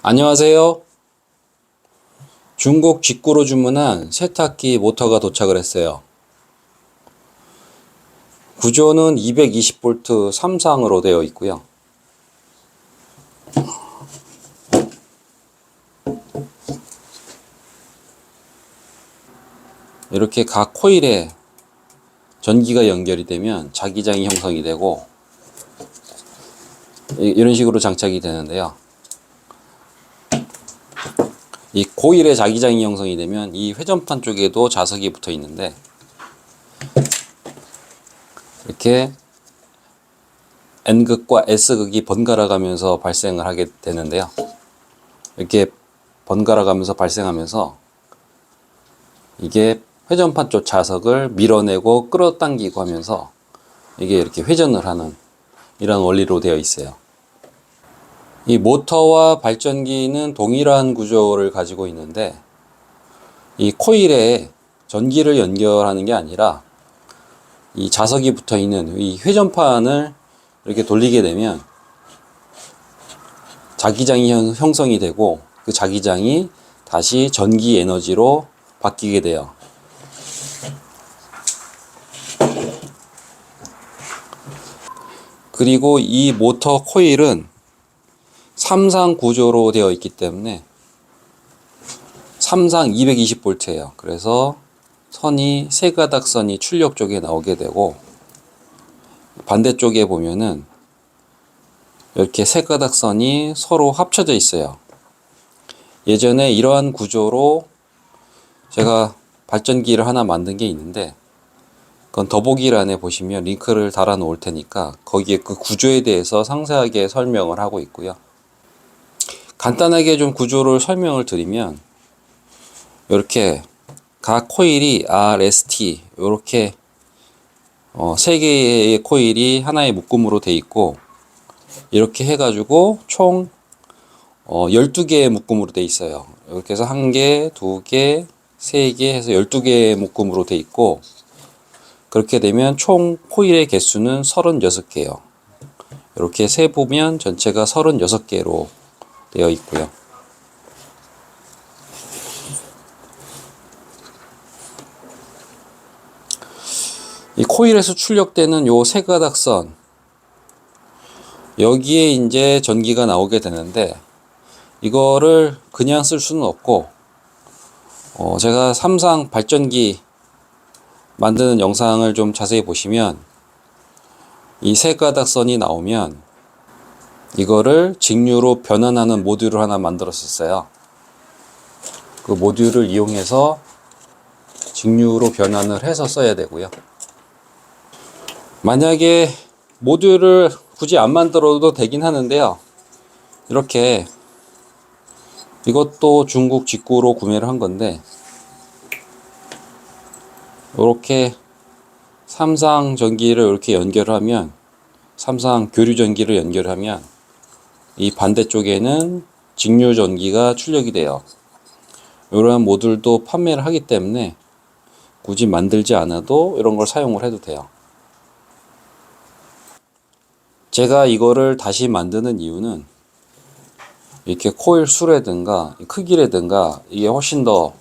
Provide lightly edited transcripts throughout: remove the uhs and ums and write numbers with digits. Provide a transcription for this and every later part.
안녕하세요. 중국 직구로 주문한 세탁기 모터가 도착을 했어요. 구조는 220V 3상으로 되어 있고요. 이렇게 각 코일에 전기가 연결이 되면 자기장이 형성이 되고 이런 식으로 장착이 되는데요. 이 코일에 자기장이 형성이 되면 이 회전판 쪽에도 자석이 붙어 있는데 이렇게 N극과 S극이 번갈아 가면서 발생을 하게 되는데요. 이렇게 번갈아 가면서 발생하면서 이게 회전판 쪽 자석을 밀어내고 끌어당기고 하면서 이게 이렇게 회전을 하는 이런 원리로 되어 있어요. 이 모터와 발전기는 동일한 구조를 가지고 있는데 이 코일에 전기를 연결하는 게 아니라 이 자석이 붙어 있는 이 회전판을 이렇게 돌리게 되면 자기장이 형성이 되고 그 자기장이 다시 전기 에너지로 바뀌게 돼요. 그리고 이 모터 코일은 3상 구조로 되어 있기 때문에 3상 220V예요. 그래서 선이 세 가닥 선이 출력 쪽에 나오게 되고 반대쪽에 보면은 이렇게 세 가닥 선이 서로 합쳐져 있어요. 예전에 이러한 구조로 제가 발전기를 하나 만든 게 있는데 그건 더보기란에 보시면 링크를 달아 놓을 테니까 거기에 그 구조에 대해서 상세하게 설명을 하고 있고요. 간단하게 좀 구조를 설명을 드리면 이렇게 각 코일이 R, S, T 이렇게 세 개의 코일이 하나의 묶음으로 돼 있고 이렇게 해가지고 총 12개의 묶음으로 돼 있어요. 이렇게 해서 1개, 2개, 3개 해서 12개의 묶음으로 돼 있고 그렇게 되면 총 코일의 개수는 36개예요. 이렇게 세보면 전체가 36개로 되어 있고요. 이 코일에서 출력되는 요 세 가닥 선 여기에 이제 전기가 나오게 되는데 이거를 그냥 쓸 수는 없고 제가 3상 발전기 만드는 영상을 좀 자세히 보시면 이 세 가닥 선이 나오면 이거를 직류로 변환하는 모듈을 하나 만들었었어요. 그 모듈을 이용해서 직류로 변환을 해서 써야 되고요. 만약에 모듈을 굳이 안 만들어도 되긴 하는데요. 이렇게 이것도 중국 직구로 구매를 한 건데 이렇게 3상 전기를 이렇게 연결하면 3상 교류 전기를 연결하면 이 반대쪽에는 직류 전기가 출력이 돼요. 이러한 모듈도 판매를 하기 때문에 굳이 만들지 않아도 이런 걸 사용을 해도 돼요. 제가 이거를 다시 만드는 이유는 이렇게 코일 수라든가 크기라든가 이게 훨씬 더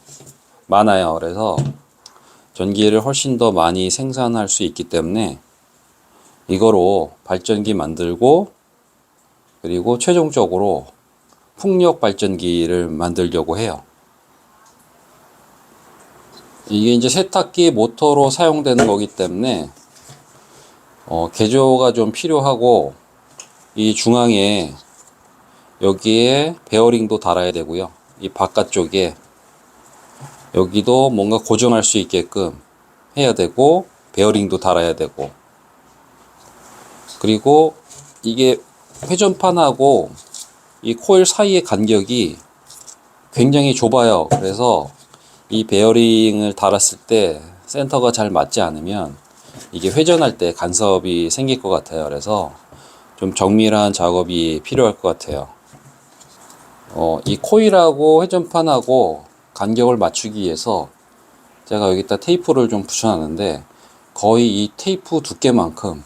많아요. 그래서 전기를 훨씬 더 많이 생산할 수 있기 때문에 이거로 발전기 만들고 그리고 최종적으로 풍력 발전기를 만들려고 해요. 이게 이제 세탁기 모터로 사용되는 거기 때문에 개조가 좀 필요하고 이 중앙에 여기에 베어링도 달아야 되고요. 이 바깥쪽에 여기도 뭔가 고정할 수 있게끔 해야 되고 베어링도 달아야 되고 그리고 이게 회전판하고 이 코일 사이의 간격이 굉장히 좁아요. 그래서 이 베어링을 달았을 때 센터가 잘 맞지 않으면 이게 회전할 때 간섭이 생길 것 같아요. 그래서 좀 정밀한 작업이 필요할 것 같아요. 이 코일하고 회전판하고 간격을 맞추기 위해서 제가 여기다 테이프를 좀 붙여놨는데 거의 이 테이프 두께만큼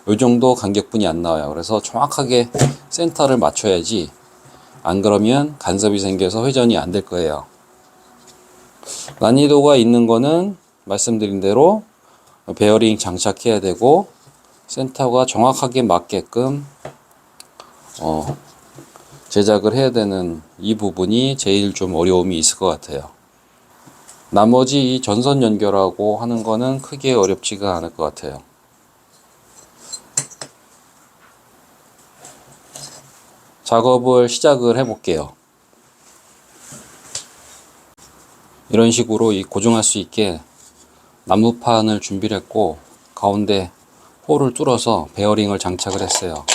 이 정도 간격분이 안 나와요. 그래서 정확하게 센터를 맞춰야지 안 그러면 간섭이 생겨서 회전이 안 될 거예요. 난이도가 있는 거는 말씀드린 대로 베어링 장착해야 되고 센터가 정확하게 맞게끔 제작을 해야 되는 이 부분이 제일 좀 어려움이 있을 것 같아요. 나머지 이 전선 연결하고 하는 거는 크게 어렵지가 않을 것 같아요. 작업을 시작을 해 볼게요. 이런 식으로 이 고정할 수 있게 나무판을 준비를 했고 가운데 홀을 뚫어서 베어링을 장착을 했어요.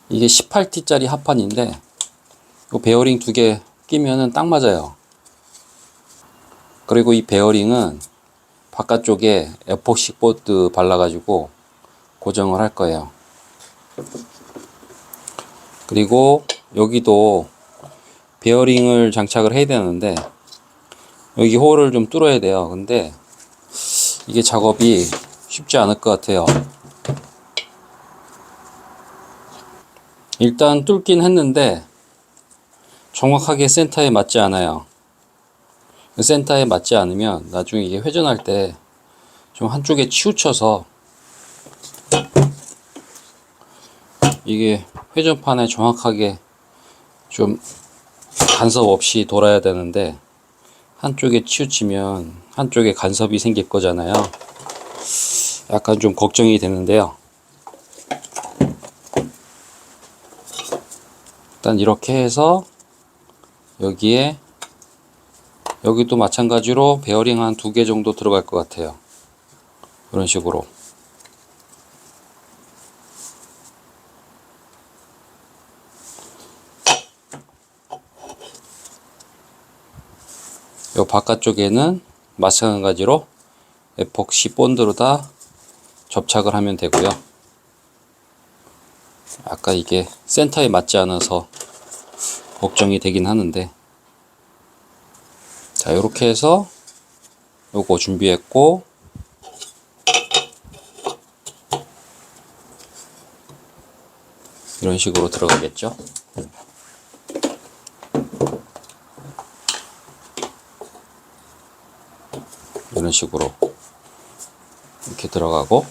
이게 18T짜리 합판인데 이 베어링 두 개 끼면은 딱 맞아요. 그리고 이 베어링은 바깥쪽에 에폭시 보드 발라가지고 고정을 할 거예요. 그리고 여기도 베어링을 장착을 해야 되는데 여기 홀을 좀 뚫어야 돼요. 근데 이게 작업이 쉽지 않을 것 같아요. 일단 뚫긴 했는데 정확하게 센터에 맞지 않아요. 센터에 맞지 않으면 나중에 이게 회전할 때 좀 한쪽에 치우쳐서 이게 회전판에 정확하게 좀 간섭 없이 돌아야 되는데 한쪽에 치우치면 한쪽에 간섭이 생길 거잖아요. 약간 좀 걱정이 되는데요. 일단 이렇게 해서 여기도 마찬가지로 베어링 한 2개 정도 들어갈 것 같아요. 이런 식으로. 요 바깥쪽에는 마찬가지로 에폭시 본드로 다 접착을 하면 되고요. 아까 이게 센터에 맞지 않아서 걱정이 되긴 하는데, 자, 이렇게 해서 요거 준비했고, 이런 식으로 들어가겠죠. 이런 식으로 이렇게 들어가고,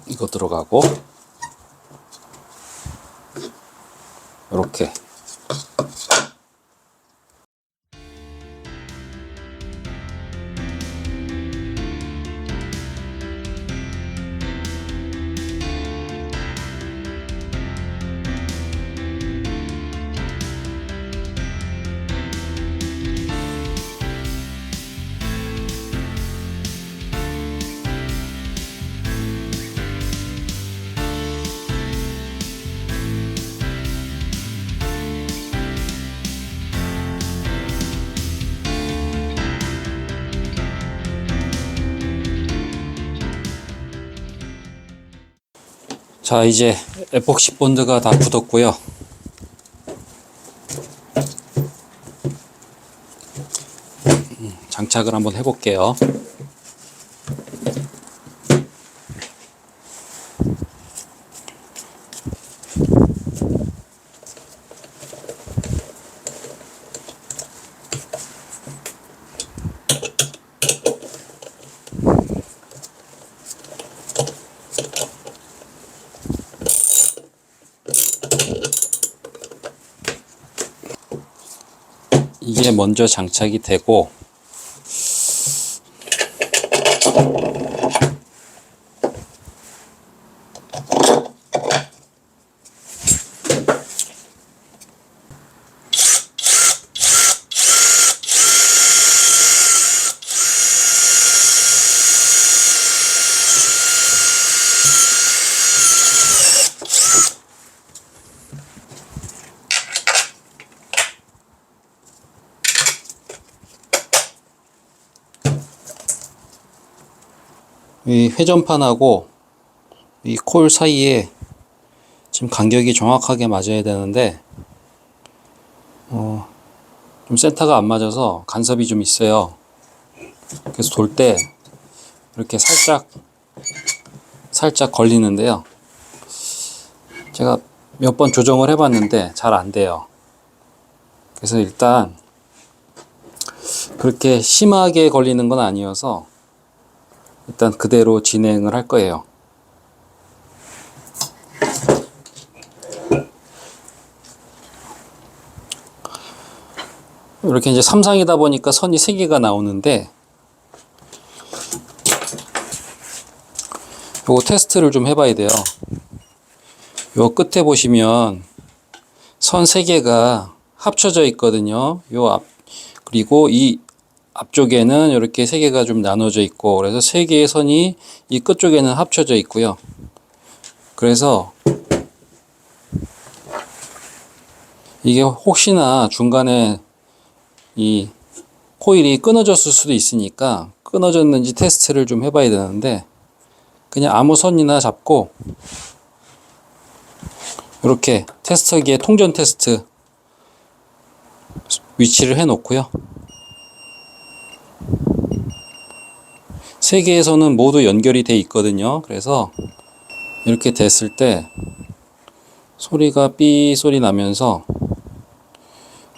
이거 들어가고, 이렇게. 자, 이제 에폭시 본드가 다 굳었고요. 장착을 한번 해볼게요. 이게 먼저 장착이 되고, 이 회전판하고 이 콜 사이에 지금 간격이 정확하게 맞아야 되는데 좀 센터가 안 맞아서 간섭이 좀 있어요. 그래서 돌 때 이렇게 살짝 걸리는데요. 제가 몇 번 조정을 해봤는데 잘 안 돼요. 그래서 일단 그렇게 심하게 걸리는 건 아니어서 일단 그대로 진행을 할 거예요. 이렇게 이제 3상이다 보니까 선이 3개가 나오는데 요거 테스트를 좀 해봐야 돼요. 요 끝에 보시면 선 3개가 합쳐져 있거든요. 그리고 이 앞쪽에는 이렇게 3개가 좀 나눠져 있고, 그래서 3개의 선이 이 끝쪽에는 합쳐져 있고요. 그래서 이게 혹시나 중간에 이 코일이 끊어졌을 수도 있으니까 끊어졌는지 테스트를 좀 해봐야 되는데, 그냥 아무 선이나 잡고 이렇게 테스터기에 통전 테스트 위치를 해 놓고요. 3개의 선은 모두 연결이 돼 있거든요. 그래서 이렇게 됐을 때 소리가 삐 소리 나면서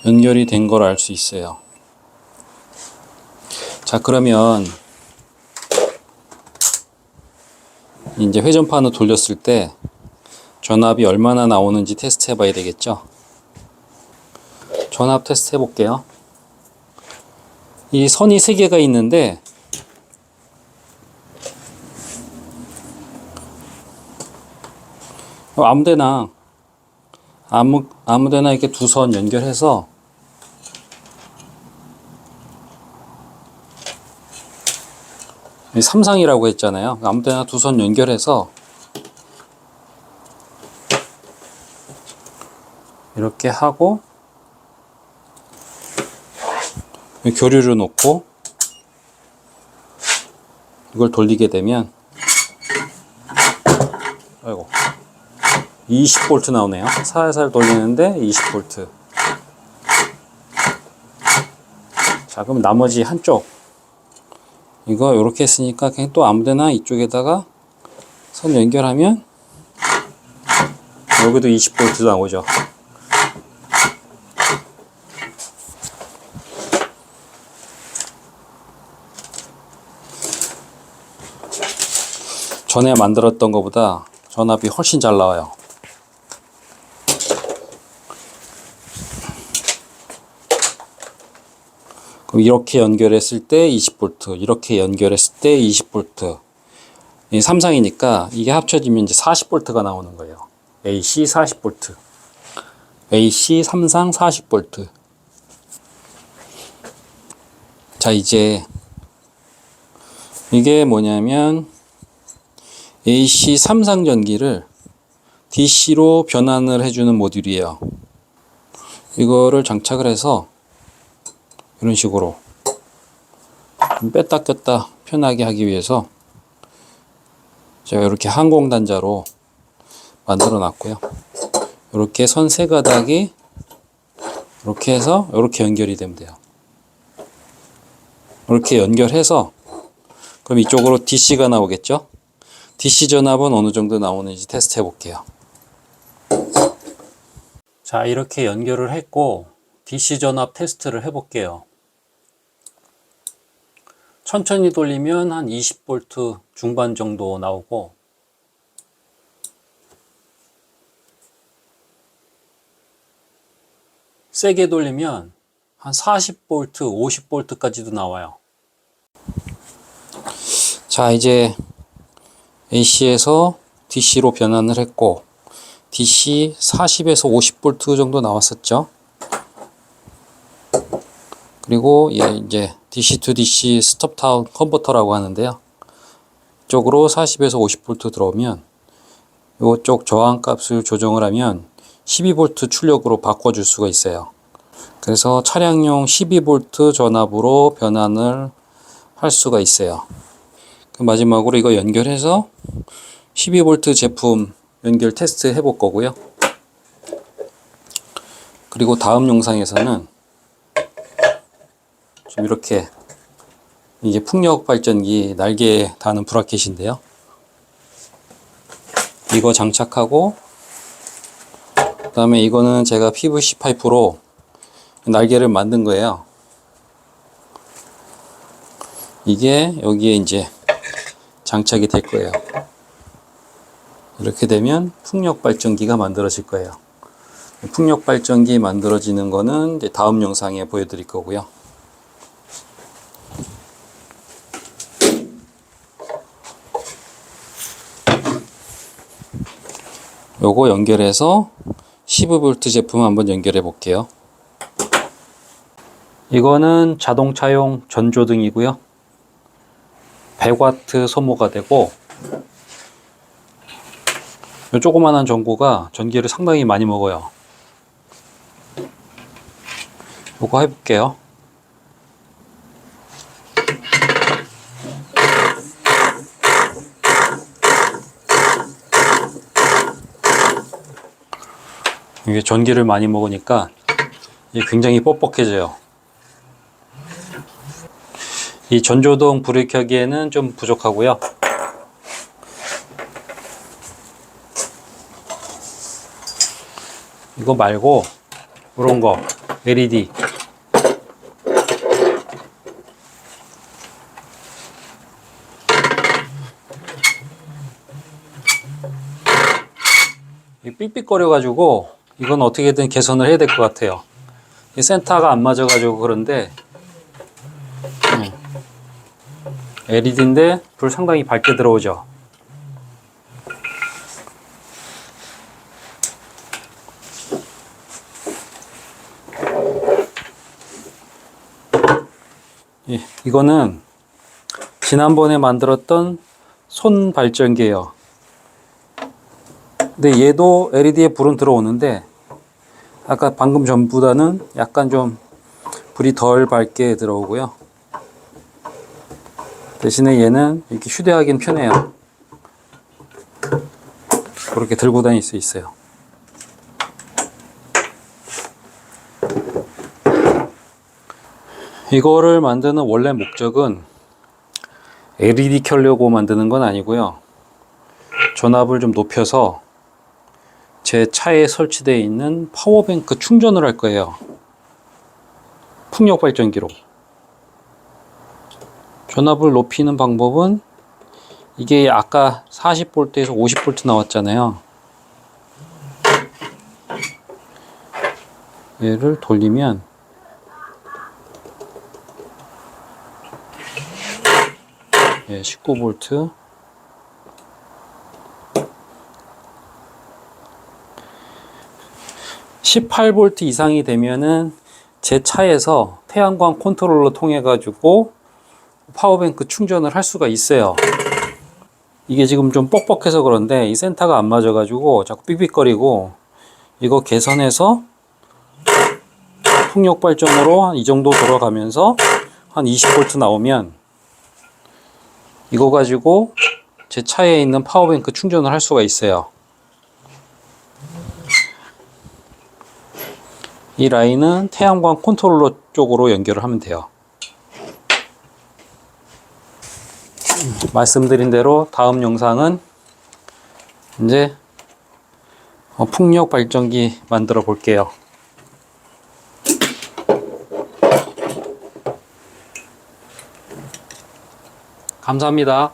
연결이 된 걸 알 수 있어요. 자, 그러면 이제 회전판을 돌렸을 때 전압이 얼마나 나오는지 테스트 해봐야 되겠죠. 전압 테스트 해볼게요. 이 선이 3개가 있는데 아무데나 이렇게 두 선 연결해서 삼상이라고 했잖아요. 아무데나 두 선 연결해서 이렇게 하고 교류를 놓고 이걸 돌리게 되면 20V 나오네요. 살살 돌리는데 20V. 자, 그럼 나머지 한쪽 이거 이렇게 했으니까 그냥 또 아무데나 이쪽에다가 선 연결하면 여기도 20V 나오죠. 전에 만들었던 것보다 전압이 훨씬 잘 나와요. 그럼 이렇게 연결했을 때 20V, 이렇게 연결했을 때 20V. 이 3상이니까 이게 합쳐지면 이제 40V가 나오는 거예요. AC 40V. AC 3상 40V. 자, 이제 이게 뭐냐면 AC 3상 전기를 DC로 변환을 해주는 모듈이에요. 이거를 장착을 해서 이런 식으로 뺐다 꼈다 편하게 하기 위해서 제가 이렇게 항공단자로 만들어 놨고요. 이렇게 선 3가닥이 이렇게 해서 이렇게 연결이 되면 돼요. 이렇게 연결해서 그럼 이쪽으로 DC가 나오겠죠? DC 전압은 어느 정도 나오는지 테스트 해 볼게요. 자, 이렇게 연결을 했고 DC 전압 테스트를 해 볼게요. 천천히 돌리면 한 20V 중반 정도 나오고, 세게 돌리면 한 40V, 50V까지도 나와요. 자, 이제 AC에서 DC로 변환을 했고, DC 40에서 50V 정도 나왔었죠. 그리고 이제 DC to DC 스톱 다운 컨버터라고 하는데요. 이쪽으로 40에서 50V 들어오면 이쪽 저항 값을 조정을 하면 12V 출력으로 바꿔줄 수가 있어요. 그래서 차량용 12V 전압으로 변환을 할 수가 있어요. 마지막으로 이거 연결해서 12V 제품 연결 테스트 해볼 거고요. 그리고 다음 영상에서는 좀 이렇게 이게 풍력 발전기 날개에 다는 브라켓인데요. 이거 장착하고, 그 다음에 이거는 제가 PVC 파이프로 날개를 만든 거예요. 이게 여기에 이제 장착이 될 거예요. 이렇게 되면 풍력 발전기가 만들어질 거예요. 풍력 발전기 만들어지는 거는 이제 다음 영상에 보여드릴 거고요. 요거 연결해서 15V 제품 한번 연결해 볼게요. 이거는 자동차용 전조등이고요. 100W 소모가 되고, 요 조그만한 전구가 전기를 상당히 많이 먹어요. 요거 해볼게요. 이게 전기를 많이 먹으니까 이게 굉장히 뻑뻑해져요. 이 전조등 불을 켜기에는 좀 부족하고요. 이거 말고 이런 거 LED 삑삑거려 가지고 이건 어떻게든 개선을 해야 될 것 같아요. 이 센터가 안 맞아 가지고 그런데 LED인데 불 상당히 밝게 들어오죠. 예, 이거는 지난번에 만들었던 손 발전기예요. 근데 얘도 LED에 불은 들어오는데 아까 방금 전보다는 약간 좀 불이 덜 밝게 들어오고요. 대신에 얘는 이렇게 휴대하기는 편해요. 그렇게 들고 다닐 수 있어요. 이거를 만드는 원래 목적은 LED 켜려고 만드는 건 아니고요. 전압을 좀 높여서 제 차에 설치되어 있는 파워뱅크 충전을 할 거예요. 풍력 발전기로. 전압을 높이는 방법은 이게 아까 40V에서 50V 나왔잖아요. 얘를 돌리면 예, 19V 18V 이상이 되면은 제 차에서 태양광 컨트롤러 통해 가지고 파워뱅크 충전을 할 수가 있어요. 이게 지금 좀 뻑뻑해서 그런데 이 센터가 안 맞아 가지고 자꾸 삑삑거리고, 이거 개선해서 풍력 발전으로 한 이 정도 돌아가면서 한 20V 나오면 이거 가지고 제 차에 있는 파워뱅크 충전을 할 수가 있어요. 이 라인은 태양광 컨트롤러 쪽으로 연결을 하면 돼요. 말씀드린 대로 다음 영상은 이제 풍력 발전기 만들어 볼게요. 감사합니다.